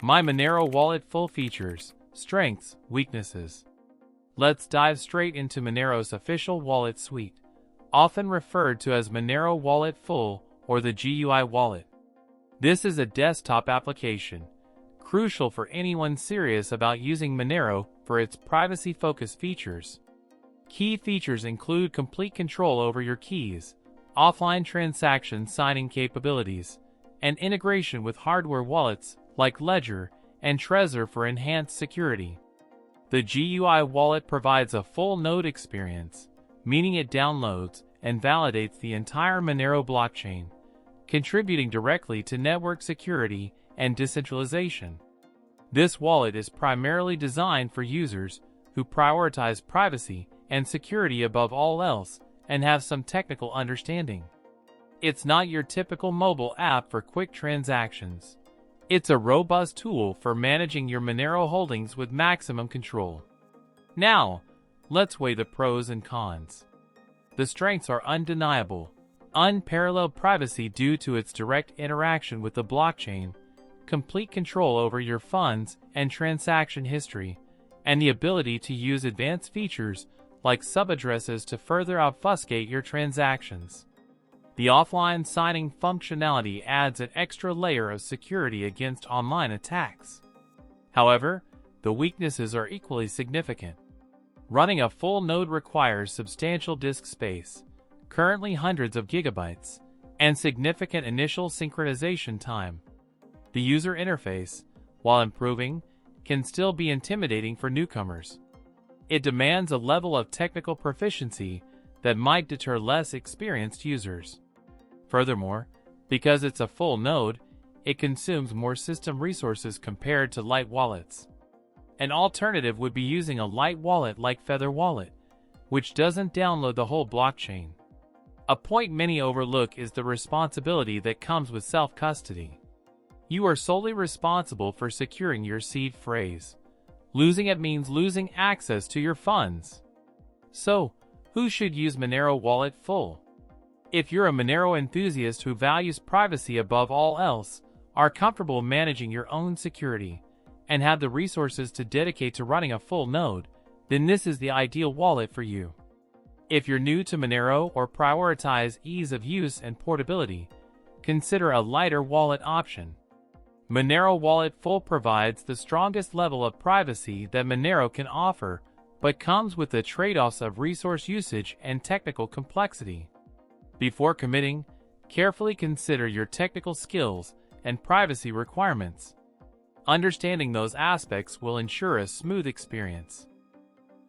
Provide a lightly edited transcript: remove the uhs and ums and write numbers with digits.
MyMonero Wallet Full Features, Strengths, Weaknesses. Let's dive straight into Monero's official wallet suite, often referred to as Monero Wallet Full or the GUI wallet. This is a desktop application, crucial for anyone serious about using Monero for its privacy-focused features. Key features include complete control over your keys, offline transaction signing capabilities, and integration with hardware wallets like Ledger and Trezor for enhanced security. The GUI wallet provides a full node experience, meaning it downloads and validates the entire Monero blockchain, contributing directly to network security and decentralization. This wallet is primarily designed for users who prioritize privacy and security above all else and have some technical understanding. It's not your typical mobile app for quick transactions. It's a robust tool for managing your Monero holdings with maximum control. Now, let's weigh the pros and cons. The strengths are undeniable. Unparalleled privacy due to its direct interaction with the blockchain, complete control over your funds and transaction history, and the ability to use advanced features like subaddresses to further obfuscate your transactions. The offline signing functionality adds an extra layer of security against online attacks. However, the weaknesses are equally significant. Running a full node requires substantial disk space, currently hundreds of gigabytes, and significant initial synchronization time. The user interface, while improving, can still be intimidating for newcomers. It demands a level of technical proficiency that might deter less experienced users. Furthermore, because it's a full node, it consumes more system resources compared to light wallets. An alternative would be using a light wallet like Feather Wallet, which doesn't download the whole blockchain. A point many overlook is the responsibility that comes with self-custody. You are solely responsible for securing your seed phrase. Losing it means losing access to your funds. So, who should use Monero Wallet Full? If you're a Monero enthusiast who values privacy above all else, are comfortable managing your own security, and have the resources to dedicate to running a full node, then this is the ideal wallet for you. If you're new to Monero or prioritize ease of use and portability, consider a lighter wallet option. Monero Wallet Full provides the strongest level of privacy that Monero can offer, but comes with the trade-offs of resource usage and technical complexity. Before committing, carefully consider your technical skills and privacy requirements. Understanding those aspects will ensure a smooth experience.